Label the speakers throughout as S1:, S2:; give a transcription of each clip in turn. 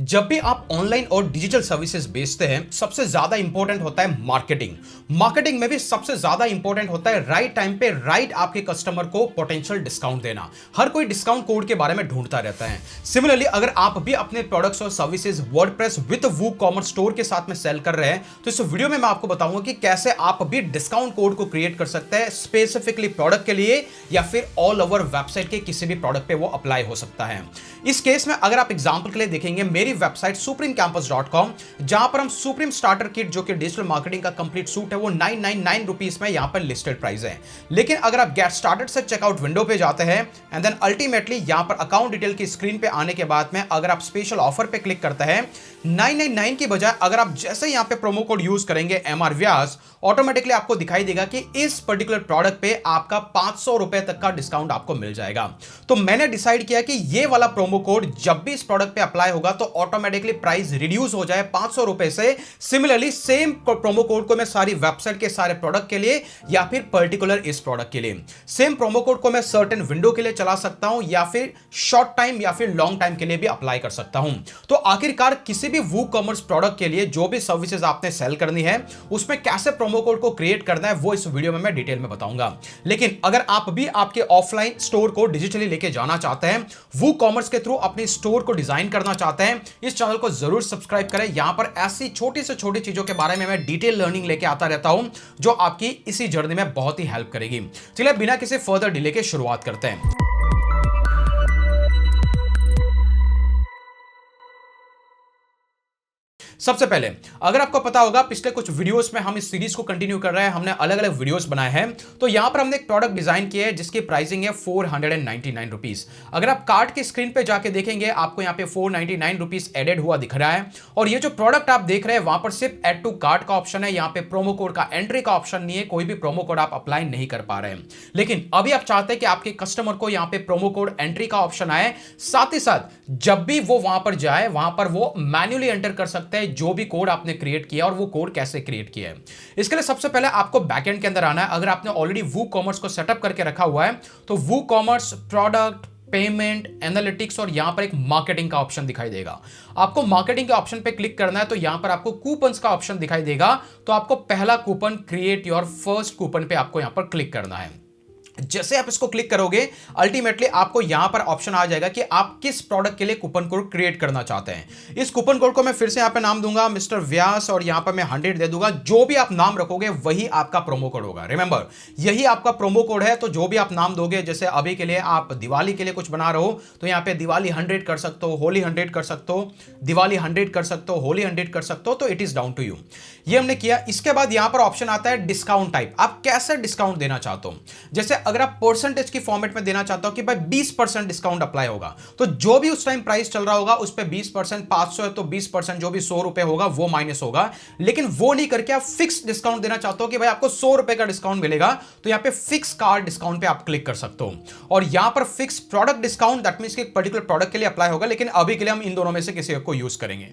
S1: जब भी आप ऑनलाइन और डिजिटल सर्विसेज बेचते हैं सबसे ज्यादा इंपॉर्टेंट होता है मार्केटिंग। मार्केटिंग में भी सबसे ज्यादा इंपॉर्टेंट होता है राइट टाइम पे राइट आपके कस्टमर को पोटेंशियल डिस्काउंट देना। हर कोई डिस्काउंट कोड के बारे में ढूंढता रहता है। सिमिलरली अगर आप भी अपने प्रोडक्ट्स और services WordPress with WooCommerce store के साथ में सेल कर रहे हैं तो इस वीडियो में मैं आपको बताऊंगा कि कैसे आप भी डिस्काउंट कोड को क्रिएट कर सकते हैं स्पेसिफिकली प्रोडक्ट के लिए या फिर ऑल ओवर वेबसाइट के किसी भी प्रोडक्ट पे वो अप्लाई हो सकता है। इस केस में अगर आप एग्जांपल के लिए देखेंगे मेरी वेबसाइट supremecampus.com, जहां पर हम सुप्रीम स्टार्टर किट जो कि डिजिटल मार्केटिंग का कंप्लीट सूट है वो 999 रुपीस में यहां पर लिस्टेड प्राइस है। लेकिन अगर आप गेट स्टार्टेड से चेकआउट विंडो पे जाते हैं एंड देन अल्टीमेटली यहां पर अकाउंट डिटेल की स्क्रीन पे आने के बाद में अगर आप स्पेशल ऑफर पे क्लिक करते हैं 999 की बजाय अगर आप जैसे यहां पे प्रोमो कोड यूज करेंगे MR व्यास, ऑटोमेटिकली आपको दिखाई देगा कि इस पर्टिकुलर प्रोडक्ट पे आपका 500 रुपए तक का डिस्काउंट आपको मिल जाएगा। तो मैंने डिसाइड किया कि ये वाला प्रोमो कोड जब भी इस प्रोडक्ट पे अप्लाई होगा तो ऑटोमेटिकली प्राइस रिड्यूस हो जाए 500 रुपए से। सिमिलरली सेम प्रोमो कोड को मैं सारी वेबसाइट के सारे प्रोडक्ट के लिए या फिर पर्टिकुलर इस प्रोडक्ट के लिए सेम प्रोमो कोड को मैं सर्टेन विंडो के लिए चला सकता हूं या फिर शॉर्ट टाइम या फिर लॉन्ग टाइम के लिए भी अप्लाई कर सकता हूं। तो आखिरकार किसी भी वूकॉमर्स प्रोडक्ट के लिए जो भी सर्विसेज आपने सेल करनी है उसमें कैसे प्रोमो कोड को क्रिएट करना है वो इस वीडियो में मैं डिटेल में बताऊंगा। लेकिन अगर आप भी आपके ऑफलाइन स्टोर को डिजिटली लेके जाना चाहते हैं, वूकॉमर्स के थ्रू अपने स्टोर को डिजाइन करना चाहते हैं, इस चैनल को जरूर सब्सक्राइब करें। यहां पर ऐसी छोटी से छोटी चीजों के बारे में मैं डिटेल लर्निंग लेके आता रहता हूं जो आपकी इसी जर्नी में बहुत ही हेल्प करेगी। चलिए बिना किसी फर्दर डिले के शुरुआत करते हैं। सबसे पहले अगर आपको पता होगा पिछले कुछ वीडियोस में हम इस सीरीज को कंटिन्यू कर रहे हैं, हमने अलग अलग वीडियोस बनाए हैं। तो यहां पर हमने एक प्रोडक्ट डिजाइन किया है जिसकी प्राइसिंग है 499 रुपीस। अगर आप कार्ड की स्क्रीन पे जाके देखेंगे आपको यहां पे 499 रुपीस एडेड हुआ दिख रहा है। और ये जो प्रोडक्ट आप देख रहे हैं वहां पर सिर्फ एड टू कार्ट का ऑप्शन है, यहां पे प्रोमो कोड का एंट्री का ऑप्शन नहीं है, कोई भी प्रोमो कोड आप अप्लाई नहीं कर पा रहे हैं। लेकिन अभी आप चाहते हैं कि आपके कस्टमर को यहां पे प्रोमो कोड एंट्री का ऑप्शन आए, साथ ही साथ जब भी वो वहां पर जाए वहां पर वो मैन्युअली एंटर कर सकते हैं जो भी कोड आपने क्रिएट किया और वो कोड कैसे क्रिएट किया है। इसके लिए सबसे पहले आपको बैकएंड के अंदर आना है। अगर आपने ऑलरेडी वूकॉमर्स को सेटअप करके रखा हुआ है तो वूकॉमर्स प्रोडक्ट पेमेंट एनालिटिक्स और यहां पर एक मार्केटिंग का ऑप्शन दिखाई देगा। आपको मार्केटिंग के ऑप्शन पे क्लिक करना है तो यहां पर आपको कूपन्स का ऑप्शन दिखाई देगा। तो आपको पहला coupon create your first coupon पे आपको यहां पर क्लिक करना है। जैसे आप इसको क्लिक करोगे अल्टीमेटली आपको यहां पर ऑप्शन आ जाएगा कि आप किस प्रोडक्ट के लिए कूपन कोड क्रिएट करना चाहते हैं। इस कूपन कोड को मैं फिर से यहां पे नाम दूंगा मिस्टर व्यास और यहां पर मैं 100 दे दूंगा। जो भी आप नाम रखोगे वही आपका प्रोमो कोड होगा। रिमेंबर यही आपका प्रोमो कोड है। तो जो भी आप नाम दोगे, जैसे अभी के लिए आप दिवाली के लिए कुछ बना रहे हो तो यहां पे दिवाली 100 कर सकते हो, होली 100 कर सकते हो, दिवाली 100 कर सकते हो, होली 100 कर सकते हो। तो it is down to you. ये हमने किया। इसके बाद यहां पर ऑप्शन आता है डिस्काउंट टाइप। आप कैसे डिस्काउंट देना चाहते हो। जैसे अगर आप परसेंटेज की फॉर्मेट में देना चाहता हो कि भाई 20% डिस्काउंट अप्लाई होगा तो जो भी उस टाइम प्राइस चल रहा होगा उस पे 20%, 500 है तो 20% जो भी 100 रुपए होगा वो माइनस होगा। लेकिन वो नहीं करके आप फिक्स डिस्काउंट देना चाहते हो कि भाई आपको 100 रुपए का डिस्काउंट मिलेगा तो यहां पे फिक्स कार्ड डिस्काउंट पे आप क्लिक कर सकते हो। और यहां पर fix product discount that means कि एक पर्टिकुलर प्रोडक्ट के लिए अप्लाई होगा। लेकिन अभी के लिए हम इन दोनों में से किसी एक को यूज करेंगे।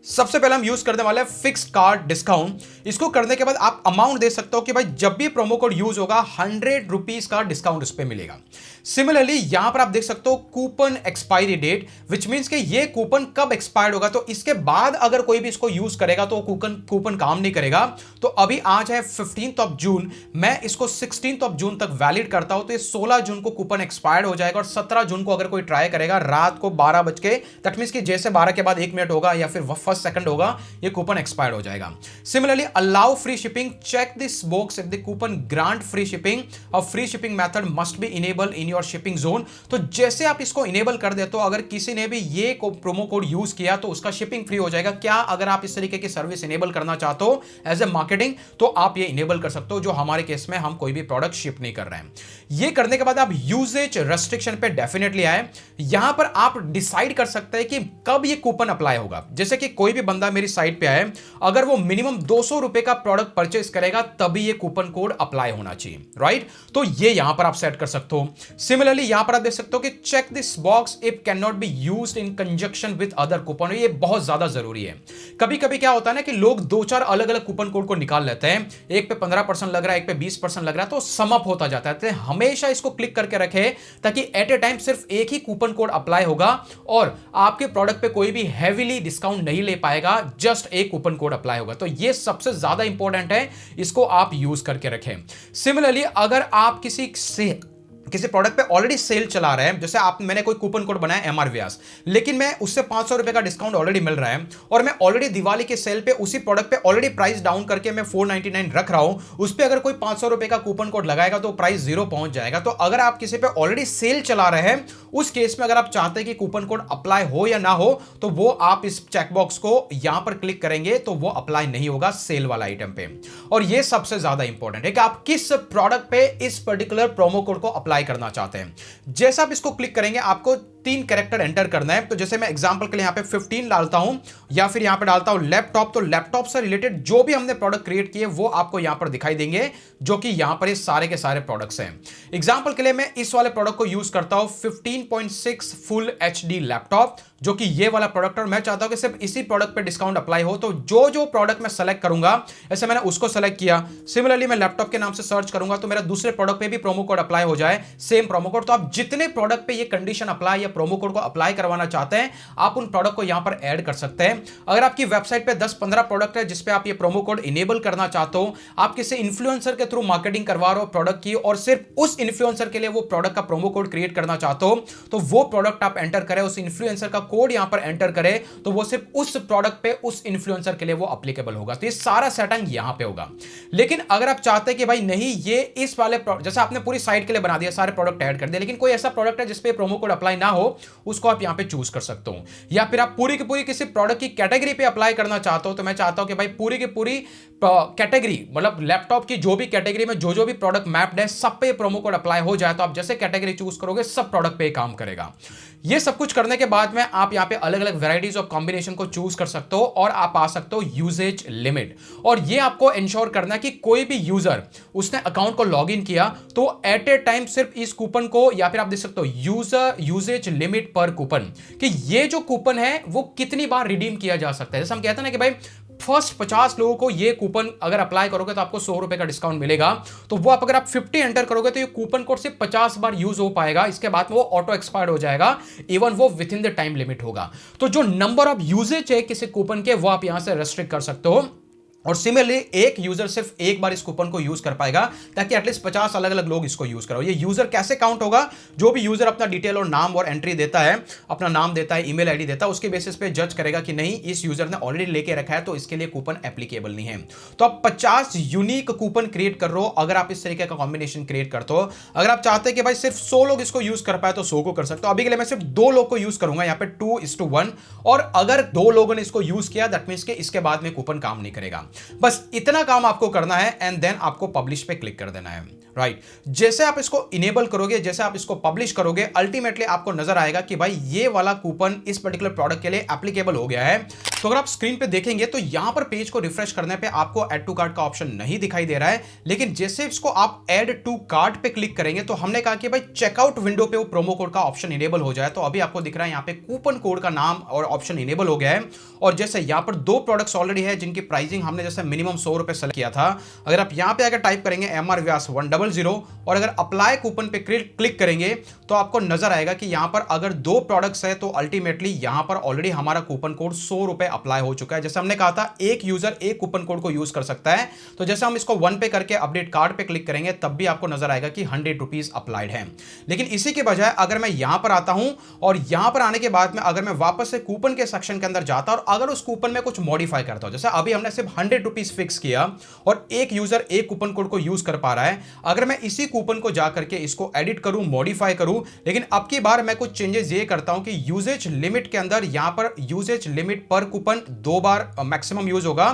S1: सबसे पहले हम यूज करने वाले हैं फिक्स कार्ड डिस्काउंट। इसको करने के बाद आप अमाउंट दे सकते हो कि भाई जब भी प्रोमो कोड यूज होगा 100 रुपीज का डिस्काउंट उस पर मिलेगा। सिमिलरली यहां पर आप देख सकते हो coupon expiry date, which means कि ये कूपन कब एक्सपायर्ड होगा। तो इसके बाद अगर कोई भी इसको यूज करेगा तो कूपन काम नहीं करेगा। तो अभी आज है 15th ऑफ जून, मैं इसको 16th ऑफ जून तक वैलिड करता हूं तो ये 16 जून को कूपन एक्सपायर्ड हो जाएगा। और 17 जून को अगर कोई ट्राई करेगा रात को 12 बज के, दैट मींस कि जैसे 12 के बाद 1 मिनट होगा या फिर फर्स्ट सेकंड होगा ये कूपन एक्सपायर्ड हो जाएगा। Similarly allow free shipping, check this box if the coupon grant free shipping और free shipping method must be enable in your shipping zone. तो जैसे आप इसको इनेबल कर देते हो, अगर किसी ने भी ये प्रोमो कोड यूज किया तो उसका शिपिंग फ्री हो जाएगा। क्या अगर आप इस तरीके की सर्विस इनेबल करना चाहते हो एज ए मार्केटिंग तो आप ये इनेबल कर सकते हो, जो हमारे केस में हम कोई भी प्रोडक्ट शिप नहीं कर रहे हैं। ये करने के बाद आप यूजेज रेस्ट्रिक्शन पे डेफिनेटली आए। यहां पर आप डिसाइड कर सकते हैं कि कब ये कूपन अप्लाई होगा। जैसे कि कोई भी बंदा मेरी साइट पे आए, अगर वो मिनिमम 200 रुपए का प्रोडक्ट परचेस करेगा तभी ये कूपन कोड अप्लाई होना चाहिए, राइट। तो ये यहां पर आप सेट कर सकते हो। सिमिलरली यहां पर आप देख सकते हो कि check this box if can not be used in conjunction with other coupon. ये बहुत ज्यादा जरूरी है कभी कभी क्या होता है ना कि लोग दो चार अलग अलग कूपन कोड को निकाल लेते हैं, एक पे 15% लग रहा है, एक पे 20% लग रहा है, तो सम अप होता जाता है। तो हमेशा इसको क्लिक करके रखें ताकि एट ए टाइम सिर्फ एक ही कूपन कोड अप्लाई होगा और आपके प्रोडक्ट पे कोई भी हैवीली डिस्काउंट नहीं ले पाएगा, जस्ट एक कूपन कोड अप्लाई होगा। तो ये सबसे ज्यादा इंपॉर्टेंट है, इसको आप यूज करके रखें। सिमिलरली अगर आप किसी प्रोडक्ट पे ऑलरेडी सेल चला रहे हैं, जैसे मैंने कोई कूपन कोड बनाया एमआर व्यास, लेकिन मैं उससे 500 रुपए का डिस्काउंट ऑलरेडी मिल रहा है और मैं ऑलरेडी दिवाली के सेल पे उसी प्रोडक्ट पे ऑलरेडी प्राइस डाउन करके मैं 499 रख रहा हूं, उस पे अगर कोई 500 रुपए का कूपन कोड लगाएगा तो प्राइस जीरो पहुंच जाएगा। तो अगर आप किसी पे ऑलरेडी सेल चला रहे हैं, उस केस में अगर आप चाहते हैं कि कूपन कोड अप्लाई हो या ना हो, तो वो आप इस चेकबॉक्स को यहां पर क्लिक करेंगे तो वो अप्लाई नहीं होगा सेल वाला आइटम पे। और ये सबसे ज्यादा इंपॉर्टेंट है कि आप किस प्रोडक्ट पे इस पर्टिकुलर प्रोमो कोड को अप्लाई करना चाहते हैं। जैसा आप इसको क्लिक करेंगे आपको 3 कैरेक्टर एंटर करना है। तो जैसे मैं एग्जांपल के लिए यहां पे 15 डालता हूं या फिर यहां पे डालता हूं लैपटॉप, तो लैपटॉप से रिलेटेड जो भी हमने प्रोडक्ट क्रिएट किए वो आपको यहां पर दिखाई देंगे, जो कि यहां पर ये सारे के सारे प्रोडक्ट्स हैं। एग्जांपल के लिए मैं इस वाले प्रोडक्ट को यूज करता हूं 15.6 फुल एचडी लैपटॉप, जो कि ये वाला प्रोडक्ट, और मैं चाहता हूं कि सिर्फ इसी प्रोडक्ट पे डिस्काउंट अप्लाई हो। तो जो जो प्रोडक्ट मैं सेलेक्ट करूंगा, ऐसे मैंने उसको सेलेक्ट किया, सिमिलरली मैं लैपटॉप के नाम से सर्च करूंगा तो मेरा दूसरे प्रोडक्ट पे भी प्रोमो कोड अप्लाई हो जाए, सेम प्रोमो कोड। तो आप जितने प्रोडक्ट पे ये कंडीशन अप्लाई या प्रोमो कोड को अप्लाई करवाना चाहते हैं, आप उन प्रोडक्ट को यहां पर ऐड कर सकते हैं। अगर आपकी वेबसाइट पे 10-15 प्रोडक्ट है जिसपे आप ये प्रोमो कोड इनेबल करना चाहते हो, आप किसी इन्फ्लुएंसर के थ्रू मार्केटिंग करवा रहे हो प्रोडक्ट की और सिर्फ उस इन्फ्लुएंसर के लिए वो प्रोडक्ट का प्रोमो कोड क्रिएट करना चाहते हो, तो वो प्रोडक्ट आप एंटर करें, उस इन्फ्लुएंसर का कोड यहां पर एंटर करें, तो वो सिर्फ उस प्रोडक्ट पे उस इन्फ्लुएंसर के लिए वो एप्लीकेबल होगा। तो ये सारा सेटिंग यहां पे होगा। लेकिन अगर आप चाहते हैं कि भाई नहीं, ये इस वाले जैसे आपने पूरी साइट के लिए बना दिया, सारे प्रोडक्ट ऐड कर दिए, लेकिन कोई ऐसा प्रोडक्ट है जिसपे प्रोमो कोड अप्लाई ना हो, उसको आप यहां पे चूज कर सकते हो। या फिर आप पूरी की पूरी किसी प्रोडक्ट की कैटेगरी पे अप्लाई करना चाहते हो, तो मैं चाहता हूं कि भाई पूरी की पूरी कैटेगरी, मतलब लैपटॉप की जो भी कैटेगरी में जो भी प्रोडक्ट मैप्ड है, सब पे प्रोमो कोड अप्लाई हो जाए। तो आप जैसे कैटेगरी चूज करोगे, सब प्रोडक्ट पे काम करेगा। ये सब कुछ करने के बाद में आप यहां पे अलग अलग वैरायटीज ऑफ कॉम्बिनेशन को चूज कर सकते हो और आप आ सकते हो यूजेज लिमिट। और ये आपको इंश्योर करना है कि कोई भी यूजर उसने अकाउंट को लॉग इन किया तो एट ए टाइम सिर्फ इस कूपन को, या फिर आप देख सकते हो यूजर यूजेज लिमिट पर कूपन, कि ये जो कूपन है वो कितनी बार रिडीम किया जा सकता है। जैसे हम कहते हैं ना कि भाई फर्स्ट 50 लोगों को ये कूपन अगर अप्लाई करोगे तो आपको 100 रुपए का डिस्काउंट मिलेगा। तो वो अगर आप 50 एंटर करोगे तो ये कूपन कोड सिर्फ 50 बार यूज हो पाएगा, इसके बाद वो ऑटो एक्सपायर्ड हो जाएगा, इवन वो with in the time limit होगा। तो जो नंबर ऑफ यूजेज है किसी कूपन के, वो आप यहां से रेस्ट्रिक्ट कर सकते हो। और सिमिलरली एक यूजर सिर्फ एक बार इस कूपन को यूज कर पाएगा, ताकि एटलीस्ट 50 अलग अलग लोग इसको यूज करो। ये यूजर कैसे काउंट होगा? जो भी यूजर अपना डिटेल और नाम और एंट्री देता है, अपना नाम देता है, ईमेल आईडी देता है, उसके बेसिस पे जज करेगा कि नहीं, इस यूजर ने ऑलरेडी लेके रखा है तो इसके लिए कूपन एप्लीकेबल नहीं है। तो आप 50 यूनिक कूपन क्रिएट कर रहे हो अगर आप इस तरीके का कॉम्बिनेशन क्रिएट करते हो। अगर आप चाहते हैं कि भाई सिर्फ 100 लोग इसको यूज कर पाए तो 100 को कर सकते हो। अभी के लिए मैं सिर्फ 2 लोग को यूज करूंगा, यहाँ पे 2:1, और अगर 2 लोगों ने इसको यूज किया दैट मींस कि इसके बाद में कूपन काम नहीं करेगा। बस इतना काम आपको करना है एंड देन आपको पब्लिश पे क्लिक कर देना है। राइट, जैसे आप इसको इनेबल करोगे, जैसे आप इसको पब्लिश करोगे, अल्टीमेटली आपको नजर आएगा कि भाई ये वाला कूपन इस पर्टिकुलर प्रोडक्ट के लिए एप्लीकेबल हो गया है। तो अगर आप स्क्रीन पे देखेंगे तो यहां पर पेज को रिफ्रेश करने पे आपको ऐड टू कार्ट का ऑप्शन नहीं दिखाई दे रहा है, लेकिन जैसे इसको आप ऐड टू कार्ट पे क्लिक करेंगे तो हमने कहा कि भाई चेकआउट विंडो पे वो प्रोमो कोड का ऑप्शन इनेबल हो जाए। तो अभी आपको दिख रहा है यहां पे कूपन कोड का नाम और ऑप्शन इनेबल हो गया है। और जैसे यहां पर 2 प्रोडक्ट्स ऑलरेडी है जिनकी प्राइसिंग हमने जैसे मिनिमम 100 रुपए सेलेक्ट किया था। अगर आप यहां पे आकर टाइप करेंगे MR व्यास 100 और अगर अप्लाई कूपन पे क्लिक करेंगे तो आपको नजर आएगा कि यहां पर अगर 2 प्रोडक्ट्स है तो अल्टीमेटली यहां पर ऑलरेडी हमारा कूपन कोड 100 रुपए अप्लाई हो चुका है। जैसे हमने कहा था एक यूजर एक कूपन कोड को यूज कर सकता है, तो जैसे हम इसको 1 पे करके अपडेट कार्ड पे क्लिक करेंगे तब भी आपको नजर आएगा कि 100 रुपीज अप्लाइड है। लेकिन इसी के बजाय अगर मैं यहां पर आता हूं और यहां पर आने के बाद में अगर मैं वापस से कूपन के सेक्शन के अंदर जाता और अगर उस कूपन में कुछ मॉडिफाई करता हूं, जैसे अभी हमने सिर्फ 100 रुपीज फिक्स किया और एक यूजर एक कूपन कोड को यूज कर पा रहा है, अगर मैं इसी कूपन को जाकर के इसको एडिट करूं, मॉडिफाई करूं, लेकिन अब की बार मैं कुछ चेंजेस ये करता हूं कि यूजेज लिमिट के अंदर यहां पर यूजेज लिमिट पर कूपन 2 बार मैक्सिमम यूज होगा,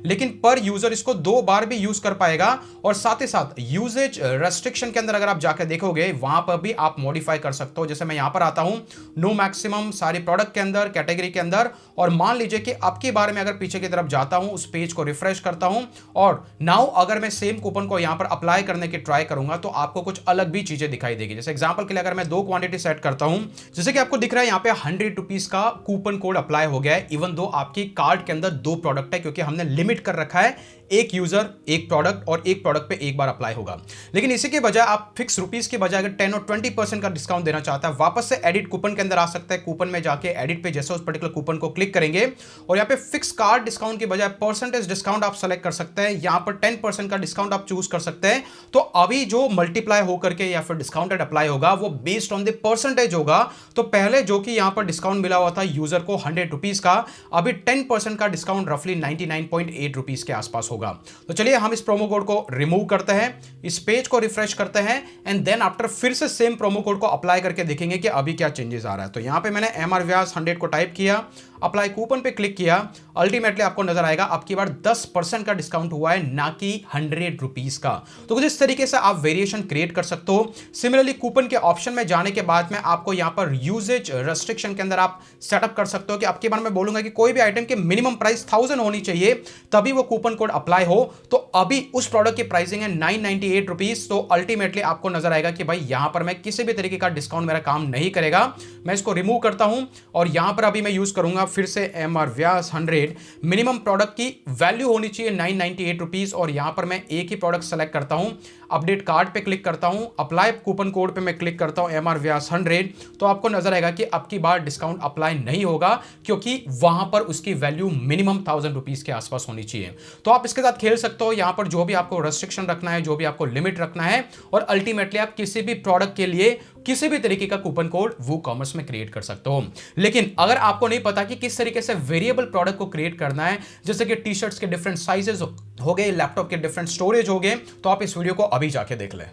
S1: लेकिन पर यूजर इसको 2 बार भी यूज कर पाएगा। और साथ ही साथ यूजेज रेस्ट्रिक्शन के अंदर अगर आप जाकर देखोगे वहां पर भी आप मॉडिफाई कर सकते हो। जैसे मैं यहां पर आता हूं नो मैक्सिमम सारी प्रोडक्ट के अंदर, कैटेगरी के अंदर, और मान लीजिए कि अब की बार में अगर पीछे की तरफ जाता हूं, उस पेज को रिफ्रेश करता हूं और नाउ अगर मैं सेम कूपन को यहां पर अप्लाई करने की ट्राई करूंगा तो आपको कुछ अलग भी चीजें दिखाई देगी। जैसे एग्जांपल के लिए अगर मैं 2 क्वांटिटी सेट करता हूं, जैसे कि आपको दिख रहा है यहां पे 100 रुपीज का कूपन कोड अप्लाई हो गया है, इवन दो आपकी कार्ट के अंदर 2 प्रोडक्ट है, क्योंकि हमने लिमिट कर रखा है एक यूजर एक प्रोडक्ट, और एक प्रोडक्ट पे एक बार अप्लाई होगा। लेकिन इसी के बजाय आप फिक्स रुपीस के बजाय अगर 10 और 20% का डिस्काउंट देना चाहता है, वापस से एडिट कूपन के अंदर आ सकता है। कूपन में जाके एडिट पे जैसे उस पर्टिकुलर कूपन को क्लिक करेंगे और यहाँ पे फिक्स कार्ड डिस्काउंट के बजाय परसेंटेज डिस्काउंट आप सेलेक्ट कर सकते हैं। यहाँ पर 10% का डिस्काउंट आप चूज कर सकते हैं। तो अभी जो मल्टीप्लाई होकर के या फिर डिस्काउंटेड अप्लाई होगा वो बेस्ड ऑन द परसेंटेज होगा। तो पहले जो कि यहाँ पर डिस्काउंट मिला हुआ था यूजर को 100 रुपीज का, अभी 10% का डिस्काउंट रफली 99.8 रुपीज के आसपास होगा। तो चलिए हम इस प्रोमो कोड को रिमूव करते हैं, इस पेज को रिफ्रेश करते हैं एंड देन आफ्टर फिर से सेम प्रोमो कोड को अप्लाई करके देखेंगे कि अभी क्या चेंजेस आ रहा है। तो यहां पे मैंने MR व्यास 100 को टाइप किया, अप्लाई कूपन पे क्लिक किया, अल्टीमेटली आपको नजर आएगा अब की बार 10% का डिस्काउंट हुआ है, ना कि 100 रुपीज का। तो कुछ इस तरीके से आप वेरिएशन क्रिएट कर सकते हो। सिमिलरली कूपन के ऑप्शन में जाने के बाद में आपको यहां पर यूजेज रेस्ट्रिक्शन के अंदर आप सेटअप कर सकते हो कि आपके बार में बोलूंगा कि कोई भी आइटम की मिनिमम प्राइस 1000 होनी चाहिए तभी वो कूपन कोड अप्लाई हो। तो अभी उस प्रोडक्ट की प्राइसिंग है 998 रुपीज। तो अल्टीमेटली आपको नजर आएगा कि भाई यहां पर मैं किसी भी तरीके का डिस्काउंट मेरा काम नहीं करेगा। मैं इसको रिमूव करता हूं और यहां पर अभी मैं यूज करूंगा फिर से MR व्यास 100। मिनिमम प्रोडक्ट की वैल्यू होनी चाहिए 998 रुपीज और यहां पर मैं एक ही प्रोडक्ट सेलेक्ट करता हूं, अपडेट कार्ड पे क्लिक करता हूं, अप्लाई कूपन कोड पे मैं क्लिक करता हूं MR व्यास 100। तो आपको नजर आएगा कि अब की बार डिस्काउंट अप्लाई नहीं होगा, क्योंकि वहां पर उसकी वैल्यू मिनिमम 1000 रुपीज के आसपास होनी चाहिए। तो आप इसके साथ खेल सकते हो, यहां पर जो भी आपको रेस्ट्रिक्शन रखना है, जो भी आपको लिमिट रखना है, और अल्टीमेटली आप किसी भी प्रोडक्ट के लिए किसी भी तरीके का कूपन कोड वूकॉमर्स में क्रिएट कर सकते हो। लेकिन अगर आपको नहीं पता कि किस तरीके से वेरिएबल प्रोडक्ट को क्रिएट करना है, जैसे कि टी शर्ट्स के डिफरेंट साइजेस हो गए, लैपटॉप के डिफरेंट स्टोरेज हो गए, तो आप इस वीडियो को अभी जाके देख लें।